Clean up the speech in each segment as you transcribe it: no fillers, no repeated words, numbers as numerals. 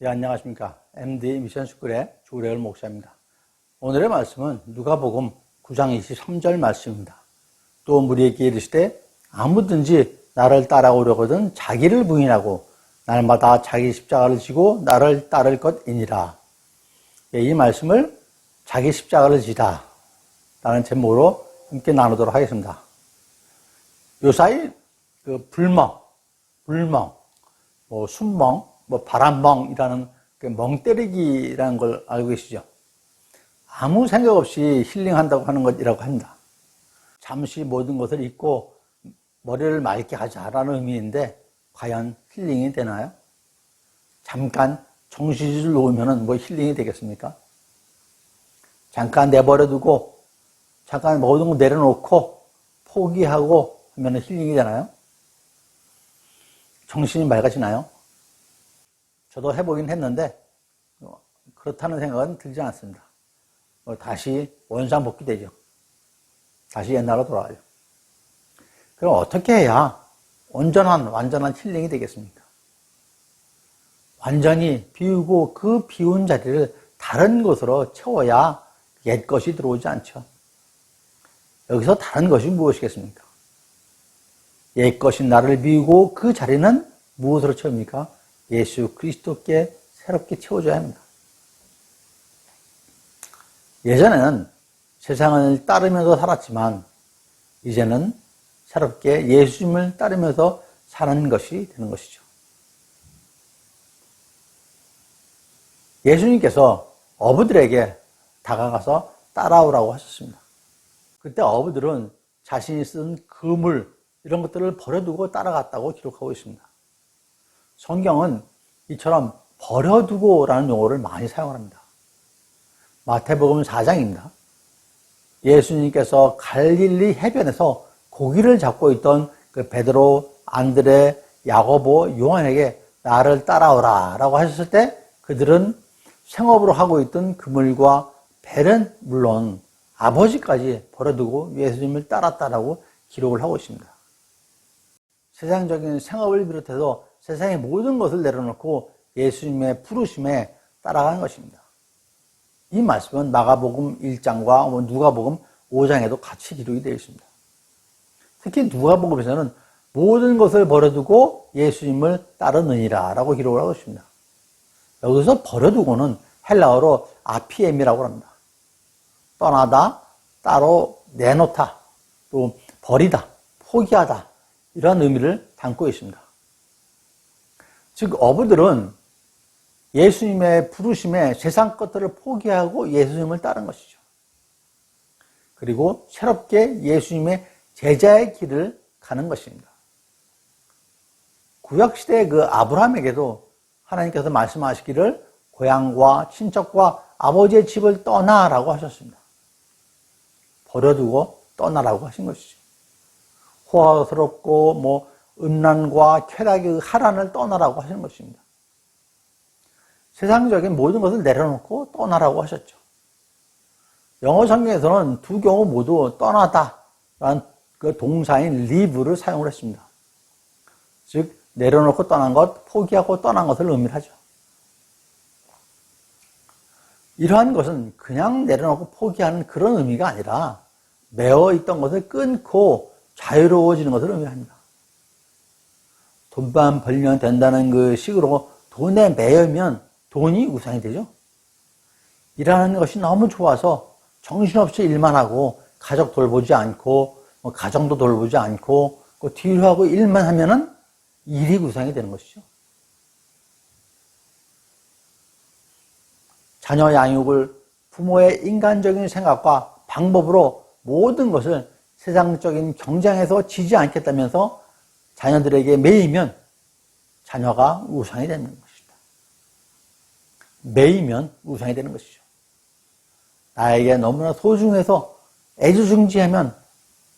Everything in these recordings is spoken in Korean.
네, 안녕하십니까. MD 미션 스쿨의 주레을 목사입니다. 오늘의 말씀은 누가복음 9장 23절 말씀입니다. 또 무리에게 이르시되 아무든지 나를 따라오려거든 자기를 부인하고 날마다 자기 십자가를 지고 나를 따를 것이니라. 네, 이 말씀을 자기 십자가를 지다 라는 제목으로 함께 나누도록 하겠습니다. 요사이 불멍, 순멍, 바람멍이라는 멍 때리기라는 걸 알고 계시죠? 아무 생각 없이 힐링한다고 하는 것이라고 합니다. 잠시 모든 것을 잊고 머리를 맑게 하자라는 의미인데 과연 힐링이 되나요? 잠깐 정신을 놓으면 힐링이 되겠습니까? 잠깐 내버려두고 잠깐 모든 걸 내려놓고 포기하고 하면 힐링이 되나요? 정신이 맑아지나요? 저도 해보긴 했는데 그렇다는 생각은 들지 않습니다. 다시 원상복귀되죠. 다시 옛날로 돌아가죠. 그럼 어떻게 해야 완전한 힐링이 되겠습니까? 완전히 비우고 그 비운 자리를 다른 것으로 채워야 옛 것이 들어오지 않죠. 여기서 다른 것이 무엇이겠습니까? 옛 것이 나를 비우고 그 자리는 무엇으로 채웁니까? 예수 그리스도께 새롭게 채워줘야 합니다. 예전에는 세상을 따르면서 살았지만 이제는 새롭게 예수님을 따르면서 사는 것이 되는 것이죠. 예수님께서 어부들에게 다가가서 따라오라고 하셨습니다. 그때 어부들은 자신이 쓴 그물 이런 것들을 버려두고 따라갔다고 기록하고 있습니다. 성경은 이처럼 버려두고라는 용어를 많이 사용합니다. 마태복음 4장입니다. 예수님께서 갈릴리 해변에서 고기를 잡고 있던 그 베드로, 안드레, 야고보, 요한에게 나를 따라오라 라고 하셨을 때 그들은 생업으로 하고 있던 그물과 배는 물론 아버지까지 버려두고 예수님을 따랐다라고 기록을 하고 있습니다. 세상적인 생업을 비롯해서 세상의 모든 것을 내려놓고 예수님의 부르심에 따라가는 것입니다. 이 말씀은 마가복음 1장과 누가복음 5장에도 같이 기록이 되어 있습니다. 특히 누가복음에서는 모든 것을 버려두고 예수님을 따르느니라 라고 기록을 하고 있습니다. 여기서 버려두고는 헬라어로 아피엠이라고 합니다. 떠나다, 따로 내놓다, 또 버리다, 포기하다 이런 의미를 담고 있습니다. 즉 어부들은 예수님의 부르심에 세상 것들을 포기하고 예수님을 따른 것이죠. 그리고 새롭게 예수님의 제자의 길을 가는 것입니다. 구약시대의 그 아브라함에게도 하나님께서 말씀하시기를 고향과 친척과 아버지의 집을 떠나라고 하셨습니다. 버려두고 떠나라고 하신 것이죠. 호화스럽고 음란과 쾌락의 하란을 떠나라고 하시는 것입니다. 세상적인 모든 것을 내려놓고 떠나라고 하셨죠. 영어 성경에서는 두 경우 모두 떠나다라는 그 동사인 leave를 사용을 했습니다. 즉 내려놓고 떠난 것, 포기하고 떠난 것을 의미하죠. 이러한 것은 그냥 내려놓고 포기하는 그런 의미가 아니라 매어 있던 것을 끊고 자유로워지는 것을 의미합니다. 돈만 벌면 된다는 그 식으로 돈에 매여면 돈이 우상이 되죠. 일하는 것이 너무 좋아서 정신없이 일만 하고 가족 돌보지 않고 가정도 돌보지 않고 뒤로 하고 일만 하면은 일이 우상이 되는 것이죠. 자녀 양육을 부모의 인간적인 생각과 방법으로 모든 것을 세상적인 경쟁에서 지지 않겠다면서 자녀들에게 매이면 자녀가 우상이 되는 것입니다. 매이면 우상이 되는 것이죠. 나에게 너무나 소중해서 애지중지하면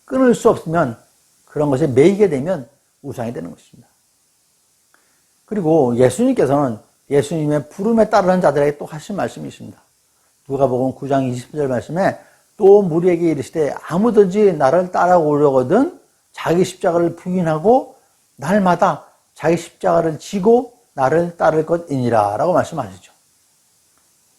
끊을 수 없으면 그런 것에 매이게 되면 우상이 되는 것입니다. 그리고 예수님께서는 예수님의 부름에 따르는 자들에게 또 하신 말씀이 있습니다. 누가복음 9장 20절 말씀에 또 무리에게 이르시되 아무든지 나를 따라오려거든 자기 십자가를 부인하고 날마다 자기 십자가를 지고 나를 따를 것이니라 라고 말씀하시죠.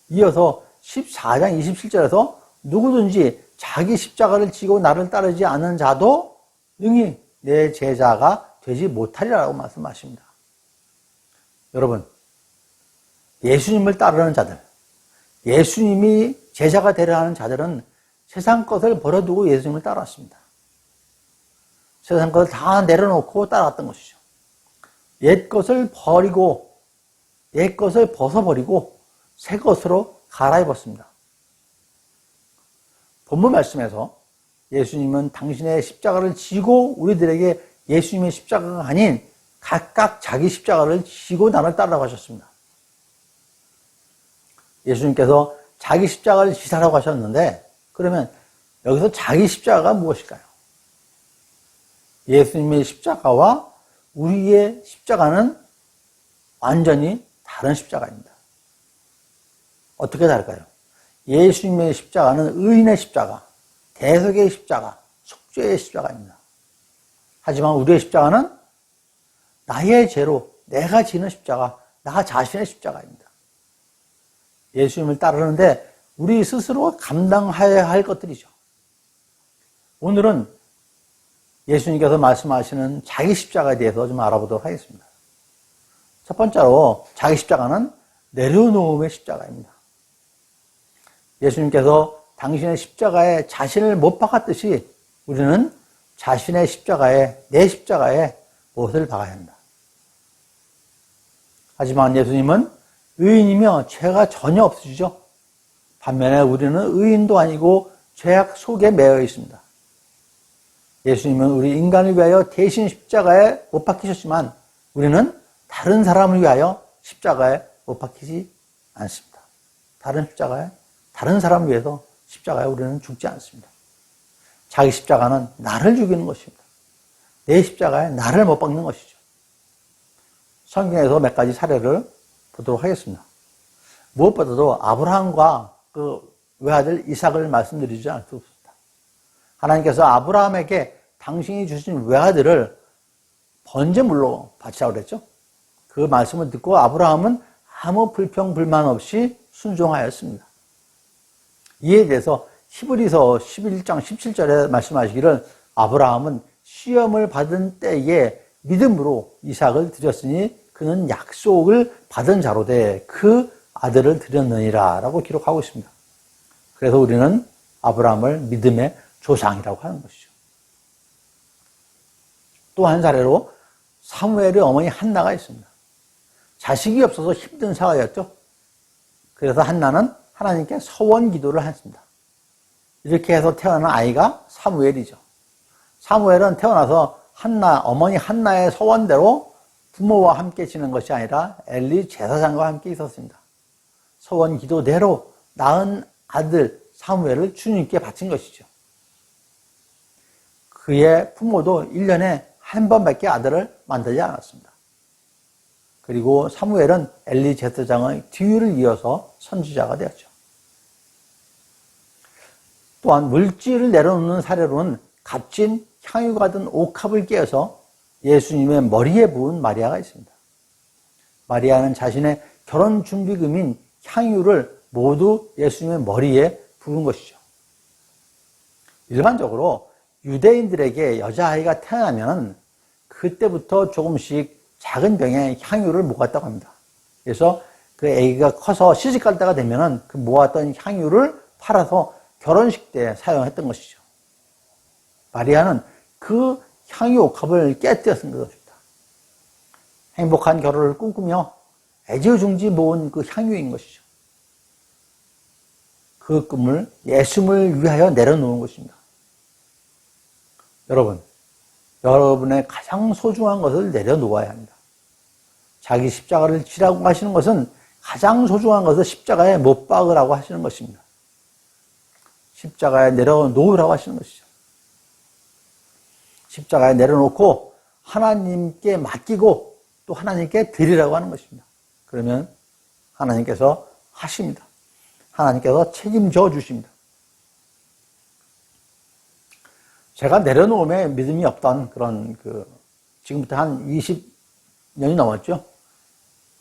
이어서 14장 27절에서 누구든지 자기 십자가를 지고 나를 따르지 않는 자도 능히 내 제자가 되지 못하리라고 말씀하십니다. 여러분, 예수님을 따르는 자들, 예수님이 제자가 되려 하는 자들은 세상 것을 버려두고 예수님을 따라왔습니다. 세상 것을 다 내려놓고 따라왔던 것이죠. 옛 것을 버리고, 옛 것을 벗어버리고 새 것으로 갈아입었습니다. 본문 말씀에서 예수님은 당신의 십자가를 지고 우리들에게 예수님의 십자가가 아닌 각각 자기 십자가를 지고 나를 따르라고 하셨습니다. 예수님께서 자기 십자가를 지사라고 하셨는데, 그러면 여기서 자기 십자가가 무엇일까요? 예수님의 십자가와 우리의 십자가는 완전히 다른 십자가입니다. 어떻게 다를까요? 예수님의 십자가는 의인의 십자가, 대속의 십자가, 속죄의 십자가입니다. 하지만 우리의 십자가는 나의 죄로 내가 지는 십자가, 나 자신의 십자가입니다. 예수님을 따르는데 우리 스스로 감당해야 할 것들이죠. 오늘은 예수님께서 말씀하시는 자기 십자가에 대해서 좀 알아보도록 하겠습니다. 첫 번째로 자기 십자가는 내려놓음의 십자가입니다. 예수님께서 당신의 십자가에 자신을 못 박았듯이 우리는 자신의 십자가에, 내 십자가에 못을 박아야 합니다. 하지만 예수님은 의인이며 죄가 전혀 없으시죠. 반면에 우리는 의인도 아니고 죄악 속에 매여 있습니다. 예수님은 우리 인간을 위하여 대신 십자가에 못 박히셨지만 우리는 다른 사람을 위하여 십자가에 못 박히지 않습니다. 다른 십자가에, 다른 사람을 위해서 십자가에 우리는 죽지 않습니다. 자기 십자가는 나를 죽이는 것입니다. 내 십자가에 나를 못 박는 것이죠. 성경에서 몇 가지 사례를 보도록 하겠습니다. 무엇보다도 아브라함과 그 외아들 이삭을 말씀드리지 않을 수 없습니다. 하나님께서 아브라함에게 당신이 주신 외아들을 번제물로 바치라고 그랬죠. 그 말씀을 듣고 아브라함은 아무 불평 불만 없이 순종하였습니다. 이에 대해서 히브리서 11장 17절에 말씀하시기를 아브라함은 시험을 받은 때에 믿음으로 이삭을 드렸으니 그는 약속을 받은 자로 돼 그 아들을 드렸느니라 라고 기록하고 있습니다. 그래서 우리는 아브라함을 믿음의 조상이라고 하는 것이죠. 또 한 사례로 사무엘의 어머니 한나가 있습니다. 자식이 없어서 힘든 상황이었죠. 그래서 한나는 하나님께 서원 기도를 했습니다. 이렇게 해서 태어난 아이가 사무엘이죠. 사무엘은 태어나서 어머니 한나의 서원대로 부모와 함께 지낸 것이 아니라 엘리 제사장과 함께 있었습니다. 서원 기도대로 낳은 아들 사무엘을 주님께 바친 것이죠. 그의 부모도 1년에 한 번밖에 아들을 만들지 않았습니다. 그리고 사무엘은 엘리 제사장의 뒤를 이어서 선지자가 되었죠. 또한 물질을 내려놓는 사례로는 값진 향유가 든 옥합을 깨어서 예수님의 머리에 부은 마리아가 있습니다. 마리아는 자신의 결혼 준비금인 향유를 모두 예수님의 머리에 부은 것이죠. 일반적으로 유대인들에게 여자아이가 태어나면 그때부터 조금씩 작은 병에 향유를 모았다고 합니다. 그래서 그 아기가 커서 시집갈 때가 되면 그 모았던 향유를 팔아서 결혼식 때 사용했던 것이죠. 마리아는 그 향유 옥합을 깨뜨렸던 것입니다. 행복한 결혼을 꿈꾸며 애지중지 모은 그 향유인 것이죠. 그 꿈을 예수님을 위하여 내려놓은 것입니다. 여러분의 가장 소중한 것을 내려놓아야 합니다. 자기 십자가를 지라고 하시는 것은 가장 소중한 것을 십자가에 못 박으라고 하시는 것입니다. 십자가에 내려놓으라고 하시는 것이죠. 십자가에 내려놓고 하나님께 맡기고 또 하나님께 드리라고 하는 것입니다. 그러면 하나님께서 하십니다. 하나님께서 책임져 주십니다. 제가 내려놓음에 믿음이 없던 그런 지금부터 한 20년이 넘었죠.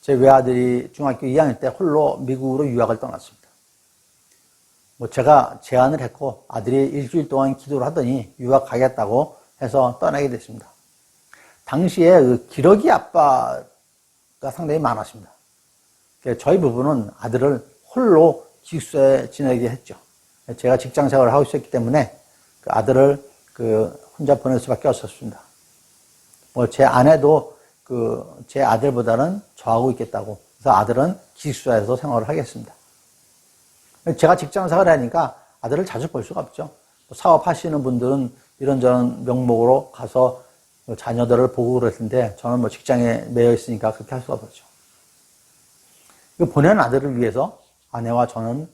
제 외아들이 중학교 2학년 때 홀로 미국으로 유학을 떠났습니다. 제가 제안을 했고 아들이 일주일 동안 기도를 하더니 유학 가겠다고 해서 떠나게 됐습니다. 당시에 그 기러기 아빠가 상당히 많았습니다. 저희 부부는 아들을 홀로 기숙사에 지내게 했죠. 제가 직장 생활을 하고 있었기 때문에 그 아들을 혼자 보낼 수밖에 없었습니다. 제 아내도 제 아들보다는 저하고 있겠다고. 그래서 아들은 기숙사에서 생활을 하겠습니다. 제가 직장 생활을 하니까 아들을 자주 볼 수가 없죠. 사업하시는 분들은 이런저런 명목으로 가서 자녀들을 보고 그럴 텐데 저는 직장에 매여 있으니까 그렇게 할 수가 없었죠. 보낸 아들을 위해서 아내와 저는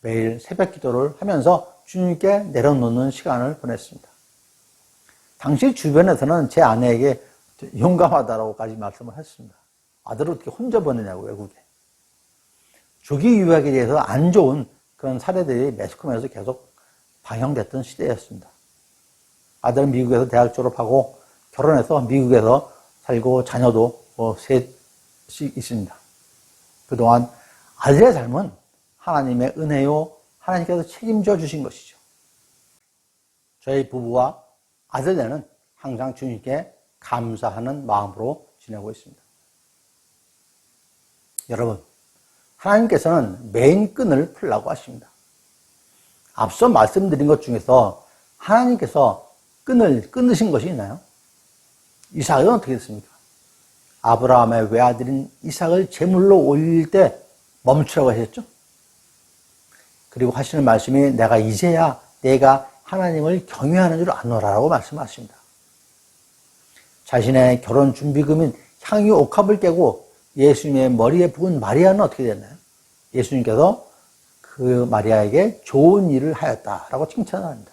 매일 새벽 기도를 하면서 주님께 내려놓는 시간을 보냈습니다. 당시 주변에서는 제 아내에게 용감하다라고까지 말씀을 했습니다. 아들을 어떻게 혼자 보내냐고, 외국에. 조기 유학에 대해서 안 좋은 그런 사례들이 매스컴에서 계속 방영됐던 시대였습니다. 아들은 미국에서 대학 졸업하고 결혼해서 미국에서 살고 자녀도 셋이 있습니다. 그동안 아들의 삶은 하나님의 은혜요, 하나님께서 책임져 주신 것이죠. 저희 부부와 아들네는 항상 주님께 감사하는 마음으로 지내고 있습니다. 여러분, 하나님께서는 메인 끈을 풀라고 하십니다. 앞서 말씀드린 것 중에서 하나님께서 끈을 끊으신 것이 있나요? 이삭은 어떻게 됐습니까? 아브라함의 외아들인 이삭을 제물로 올릴 때 멈추라고 하셨죠? 그리고 하시는 말씀이 내가 이제야 내가 하나님을 경외하는 줄 아노라라고 말씀하십니다. 자신의 결혼 준비금인 향유 옥합을 깨고 예수님의 머리에 부은 마리아는 어떻게 됐나요? 예수님께서 그 마리아에게 좋은 일을 하였다라고 칭찬을 합니다.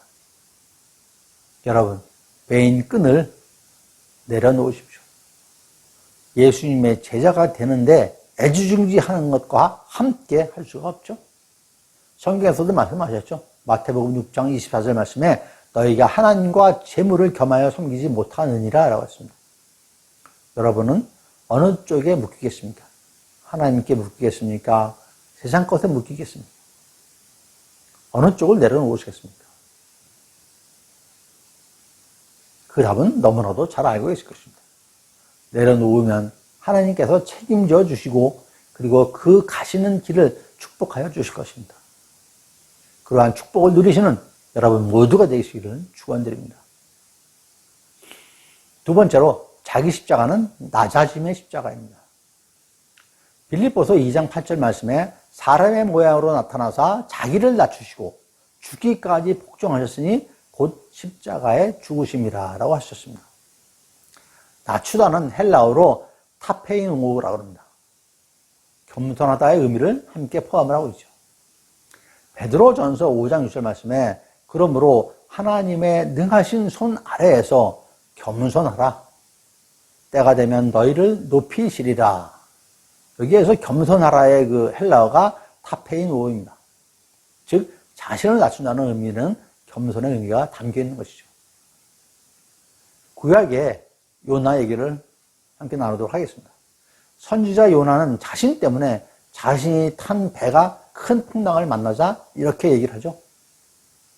여러분, 메인 끈을 내려놓으십시오. 예수님의 제자가 되는데 애지중지하는 것과 함께 할 수가 없죠. 성경에서도 말씀하셨죠. 마태복음 6장 24절 말씀에 너희가 하나님과 재물을 겸하여 섬기지 못하느니라 라고 했습니다. 여러분은 어느 쪽에 묶이겠습니까? 하나님께 묶이겠습니까? 세상 것에 묶이겠습니까? 어느 쪽을 내려놓으시겠습니까? 그 답은 너무나도 잘 알고 계실 것입니다. 내려놓으면 하나님께서 책임져 주시고 그리고 그 가시는 길을 축복하여 주실 것입니다. 그러한 축복을 누리시는 여러분 모두가 되시기를 축원드립니다. 두 번째로 자기 십자가는 낮아짐의 십자가입니다. 빌립보서 2장 8절 말씀에 사람의 모양으로 나타나사 자기를 낮추시고 죽기까지 복종하셨으니 곧 십자가에 죽으심이라 라고 하셨습니다. 낮추다는 헬라어로 타페이노라고 합니다. 겸손하다의 의미를 함께 포함을 하고 있죠. 베드로전서 5장 6절 말씀에 그러므로 하나님의 능하신 손 아래에서 겸손하라. 때가 되면 너희를 높이시리라. 여기에서 겸손하라의 그 헬라어가 타페이노입니다. 즉 자신을 낮춘다는 의미는 겸손의 의미가 담겨 있는 것이죠. 구약의 요나 얘기를 함께 나누도록 하겠습니다. 선지자 요나는 자신 때문에 자신이 탄 배가 큰 풍랑을 만나자 이렇게 얘기를 하죠.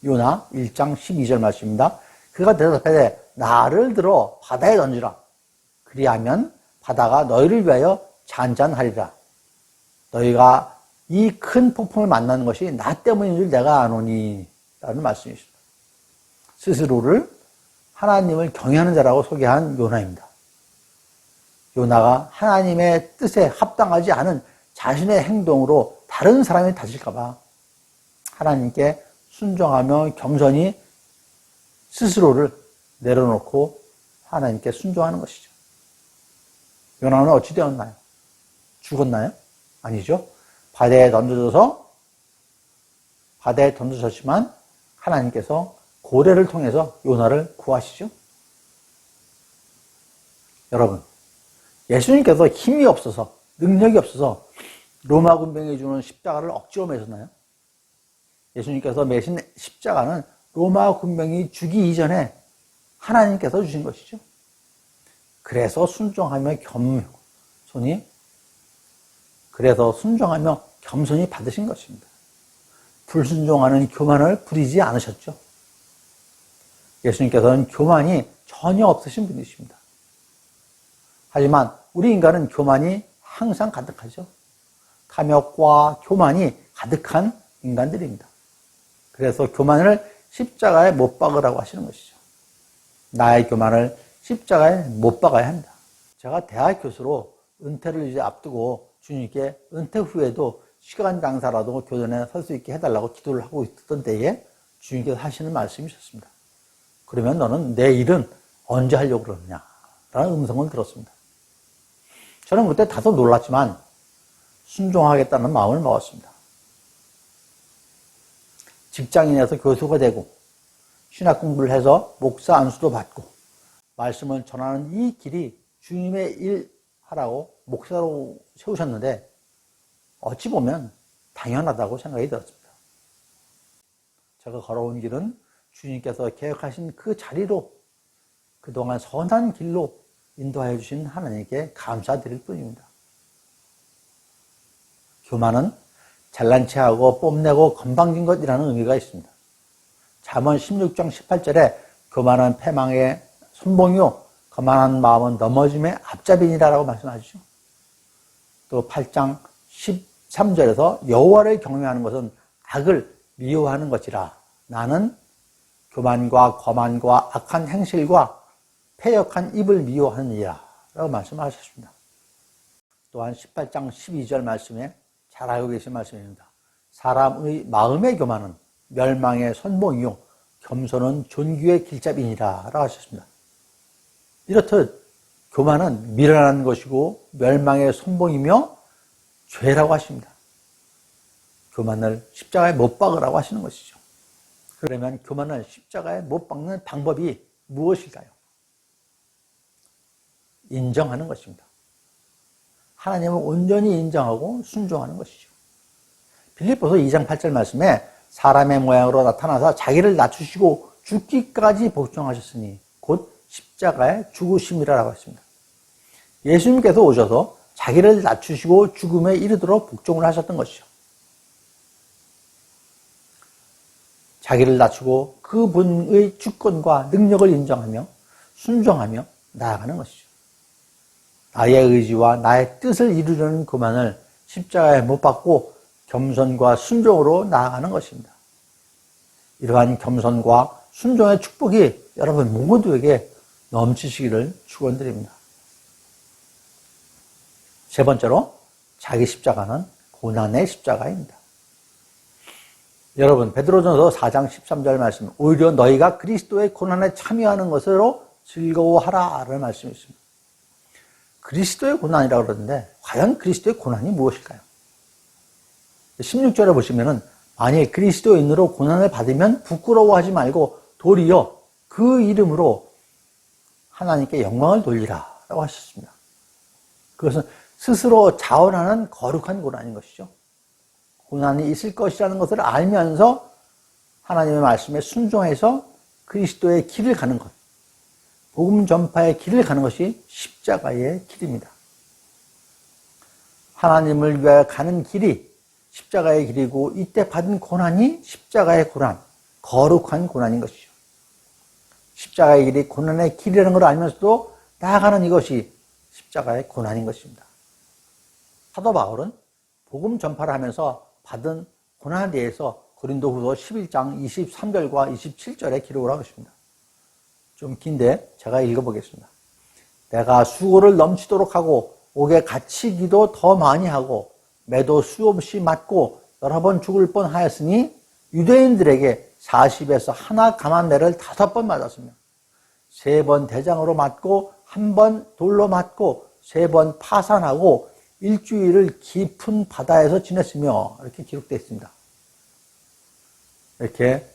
요나 1장 12절 말씀입니다. 그가 대답하되 나를 들어 바다에 던지라. 그리하면 바다가 너희를 위하여 잔잔하리라. 너희가 이 큰 폭풍을 만나는 것이 나 때문인 줄 내가 아노니 라는 말씀이십니다. 스스로를 하나님을 경외하는 자라고 소개한 요나입니다. 요나가 하나님의 뜻에 합당하지 않은 자신의 행동으로 다른 사람이 다칠까봐 하나님께 순종하며 겸손히 스스로를 내려놓고 하나님께 순종하는 것이죠. 요나는 어찌 되었나요? 죽었나요? 아니죠. 바다에 던져졌지만 하나님께서 고래를 통해서 요나를 구하시죠. 여러분, 예수님께서 힘이 없어서 능력이 없어서 로마 군병이 주는 십자가를 억지로 매셨나요? 예수님께서 매신 십자가는 로마 군병이 주기 이전에 하나님께서 주신 것이죠. 그래서 순종하며 겸손히 그래서 순종하며 겸손히 받으신 것입니다. 불순종하는 교만을 부리지 않으셨죠. 예수님께서는 교만이 전혀 없으신 분이십니다. 하지만 우리 인간은 교만이 항상 가득하죠. 탐욕과 교만이 가득한 인간들입니다. 그래서 교만을 십자가에 못 박으라고 하시는 것이죠. 나의 교만을 십자가에 못 박아야 합니다. 제가 대학 교수로 은퇴를 이제 앞두고 주님께 은퇴 후에도 시간 장사라도 교전에 설 수 있게 해달라고 기도를 하고 있었던 때에 주님께서 하시는 말씀이 있었습니다. 그러면 너는 내 일은 언제 하려고 그러느냐? 라는 음성을 들었습니다. 저는 그때 다소 놀랐지만 순종하겠다는 마음을 먹었습니다. 직장인에서 교수가 되고 신학 공부를 해서 목사 안수도 받고 말씀을 전하는 이 길이 주님의 일 하라고 목사로 세우셨는데 어찌 보면 당연하다고 생각이 들었습니다. 제가 걸어온 길은 주님께서 계획하신 그 자리로 그동안 선한 길로 인도하여 주신 하나님께 감사드릴 뿐입니다. 교만은 잘난 체하고 뽐내고 건방진 것이라는 의미가 있습니다. 잠언 16장 18절에 교만은 패망의 선봉이요 거만한 마음은 넘어짐의 앞잡이니라라고 말씀하시죠. 또 8장 13절에서 여호와를 경외하는 것은 악을 미워하는 것이라 나는 교만과 거만과 악한 행실과 패역한 입을 미워하느니라 라고 말씀하셨습니다. 또한 18장 12절 말씀에 잘 알고 계신 말씀입니다. 사람의 마음의 교만은 멸망의 선봉이요 겸손은 존귀의 길잡이니라 라고 하셨습니다. 이렇듯 교만은 미련한 것이고 멸망의 선봉이며 죄라고 하십니다. 교만을 십자가에 못 박으라고 하시는 것이죠. 그러면 교만을 십자가에 못 박는 방법이 무엇일까요? 인정하는 것입니다. 하나님을 온전히 인정하고 순종하는 것이죠. 빌립보서 2장 8절 말씀에 사람의 모양으로 나타나서 자기를 낮추시고 죽기까지 복종하셨으니 곧 십자가에 죽으심이라고 했습니다. 예수님께서 오셔서 자기를 낮추시고 죽음에 이르도록 복종을 하셨던 것이죠. 자기를 낮추고 그분의 주권과 능력을 인정하며 순종하며 나아가는 것이죠. 나의 의지와 나의 뜻을 이루려는 교만을 십자가에 못 박고 겸손과 순종으로 나아가는 것입니다. 이러한 겸손과 순종의 축복이 여러분 모두에게 넘치시기를 축원드립니다. 세 번째로 자기 십자가는 고난의 십자가입니다. 여러분 베드로전서 4장 13절 말씀 오히려 너희가 그리스도의 고난에 참여하는 것으로 즐거워하라라는 말씀이 있습니다. 그리스도의 고난이라고 그러는데 과연 그리스도의 고난이 무엇일까요? 16절에 보시면은 만일 그리스도인으로 고난을 받으면 부끄러워하지 말고 도리어 그 이름으로 하나님께 영광을 돌리라 라고 하셨습니다. 그것은 스스로 자원하는 거룩한 고난인 것이죠. 고난이 있을 것이라는 것을 알면서 하나님의 말씀에 순종해서 그리스도의 길을 가는 것, 복음 전파의 길을 가는 것이 십자가의 길입니다. 하나님을 위하여 가는 길이 십자가의 길이고 이때 받은 고난이 십자가의 고난, 거룩한 고난인 것이죠. 십자가의 길이 고난의 길이라는 걸 알면서도 나아가는 이것이 십자가의 고난인 것입니다. 사도 바울은 복음 전파를 하면서 받은 고난에 대해서 고린도후서 11장 23절과 27절에 기록을 하고 있습니다. 좀 긴데 제가 읽어보겠습니다. 내가 수고를 넘치도록 하고 옥에 갇히기도 더 많이 하고 매도 수없이 맞고 여러 번 죽을 뻔하였으니 유대인들에게 40에서 하나 감한 매를 5번 맞았으며 3번 대장으로 맞고 1번 돌로 맞고 3번 파산하고 일주일을 깊은 바다에서 지냈으며 이렇게 기록되어 있습니다. 이렇게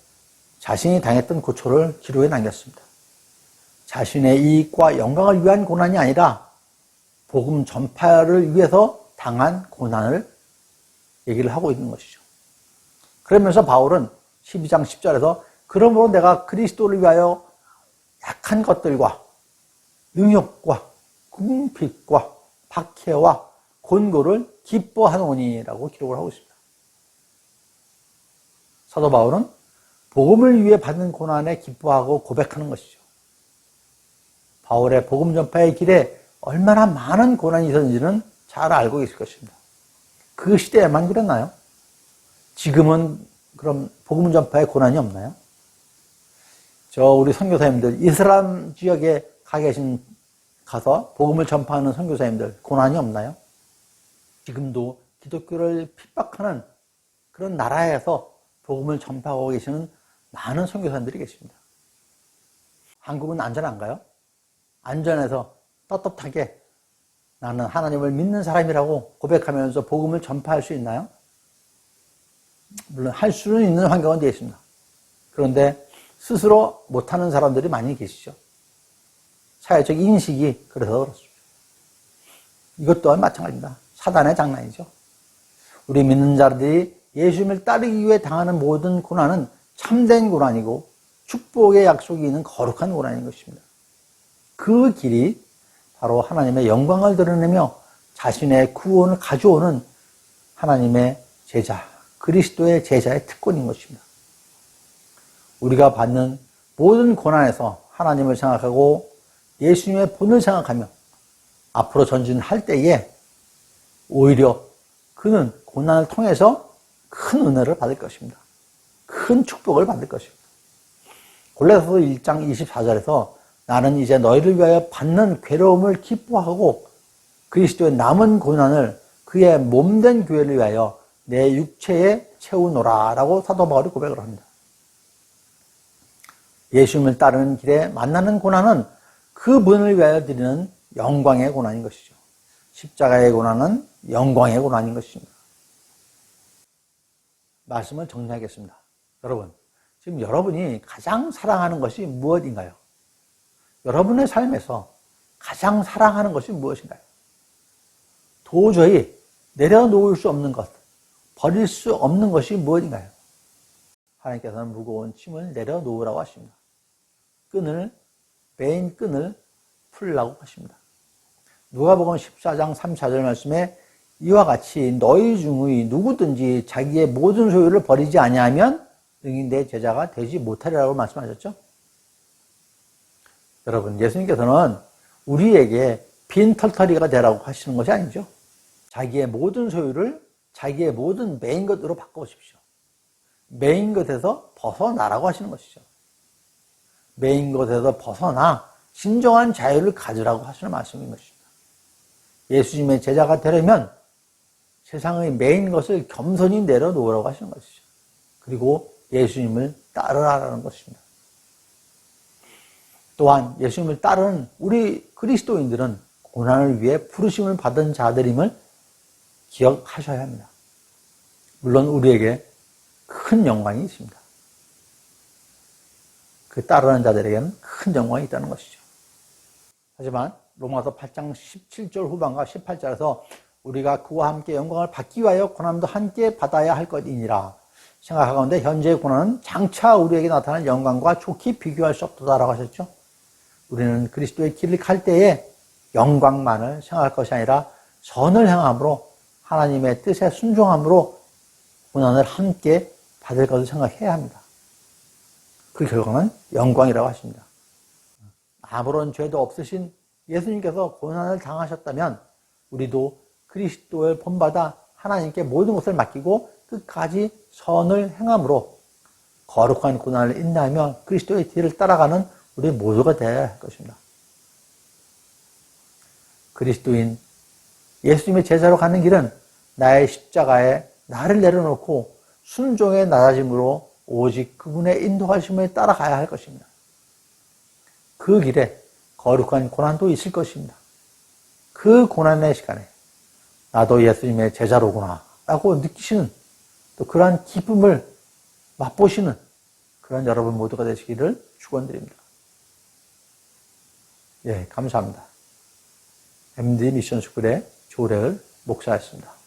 자신이 당했던 고초를 기록해 남겼습니다. 자신의 이익과 영광을 위한 고난이 아니라 복음 전파를 위해서 당한 고난을 얘기를 하고 있는 것이죠. 그러면서 바울은 12장 10절에서 그러므로 내가 그리스도를 위하여 약한 것들과 능욕과 궁핍과 박해와 곤고를 기뻐하노니라고 기록을 하고 있습니다. 사도 바울은 복음을 위해 받은 고난에 기뻐하고 고백하는 것이죠. 바울의 복음 전파의 길에 얼마나 많은 고난이 있었는지는 잘 알고 계실 것입니다. 그 시대에만 그랬나요? 지금은 그럼 복음 전파에 고난이 없나요? 우리 선교사님들, 이슬람 지역에 가서 복음을 전파하는 선교사님들, 고난이 없나요? 지금도 기독교를 핍박하는 그런 나라에서 복음을 전파하고 계시는 많은 선교사님들이 계십니다. 한국은 안전한가요? 안전해서 떳떳하게 나는 하나님을 믿는 사람이라고 고백하면서 복음을 전파할 수 있나요? 물론 할 수는 있는 환경은 되어 있습니다. 그런데 스스로 못하는 사람들이 많이 계시죠. 사회적 인식이 그래서 그렇습니다. 이것 또한 마찬가지입니다. 사단의 장난이죠. 우리 믿는 자들이 예수님을 따르기 위해 당하는 모든 고난은 참된 고난이고 축복의 약속이 있는 거룩한 고난인 것입니다. 그 길이 바로 하나님의 영광을 드러내며 자신의 구원을 가져오는 하나님의 제자, 그리스도의 제자의 특권인 것입니다. 우리가 받는 모든 고난에서 하나님을 생각하고 예수님의 본을 생각하며 앞으로 전진할 때에 오히려 그는 고난을 통해서 큰 은혜를 받을 것입니다. 큰 축복을 받을 것입니다. 골로새서 1장 24절에서 나는 이제 너희를 위하여 받는 괴로움을 기뻐하고 그리스도의 남은 고난을 그의 몸된 교회를 위하여 내 육체에 채우노라 라고 사도 바울이 고백을 합니다. 예수님을 따르는 길에 만나는 고난은 그분을 위하여 드리는 영광의 고난인 것이죠. 십자가의 고난은 영광의 고난인 것입니다. 말씀을 정리하겠습니다. 여러분, 지금 여러분이 가장 사랑하는 것이 무엇인가요? 여러분의 삶에서 가장 사랑하는 것이 무엇인가요? 도저히 내려놓을 수 없는 것, 버릴 수 없는 것이 무엇인가요? 하나님께서는 무거운 짐을 내려놓으라고 하십니다. 메인 끈을 풀라고 하십니다. 누가복음 14장 34절 말씀에 이와 같이 너희 중의 누구든지 자기의 모든 소유를 버리지 아니하면 능히 내 제자가 되지 못하리라고 말씀하셨죠? 여러분, 예수님께서는 우리에게 빈 털터리가 되라고 하시는 것이 아니죠. 자기의 모든 소유를 자기의 모든 메인 것으로 바꿔보십시오. 메인 것에서 벗어나라고 하시는 것이죠. 메인 것에서 벗어나 진정한 자유를 가지라고 하시는 말씀인 것입니다. 예수님의 제자가 되려면 세상의 메인 것을 겸손히 내려놓으라고 하시는 것이죠. 그리고 예수님을 따르라는 것입니다. 또한 예수님을 따르는 우리 그리스도인들은 고난을 위해 부르심을 받은 자들임을 기억하셔야 합니다. 물론 우리에게 큰 영광이 있습니다. 그 따르는 자들에게는 큰 영광이 있다는 것이죠. 하지만 로마서 8장 17절 후반과 18절에서 우리가 그와 함께 영광을 받기 위하여 고난도 함께 받아야 할 것이니라 생각하건대 현재의 고난은 장차 우리에게 나타난 영광과 좋게 비교할 수 없다라고 하셨죠. 우리는 그리스도의 길을 갈 때에 영광만을 생각할 것이 아니라 선을 행함으로 하나님의 뜻에 순종함으로 고난을 함께 받을 것을 생각해야 합니다. 그 결과는 영광이라고 하십니다. 아무런 죄도 없으신 예수님께서 고난을 당하셨다면 우리도 그리스도를 본받아 하나님께 모든 것을 맡기고 끝까지 선을 행함으로 거룩한 고난을 인내하며 그리스도의 뒤를 따라가는 우리 모두가 되어야 할 것입니다. 그리스도인 예수님의 제자로 가는 길은 나의 십자가에 나를 내려놓고 순종의 낮아짐으로 오직 그분의 인도하심을 따라가야 할 것입니다. 그 길에 거룩한 고난도 있을 것입니다. 그 고난의 시간에 나도 예수님의 제자로구나 라고 느끼시는 또 그러한 기쁨을 맛보시는 그런 여러분 모두가 되시기를 축원드립니다. 예, 감사합니다. MD 미션 스쿨의 조래을 목사였습니다.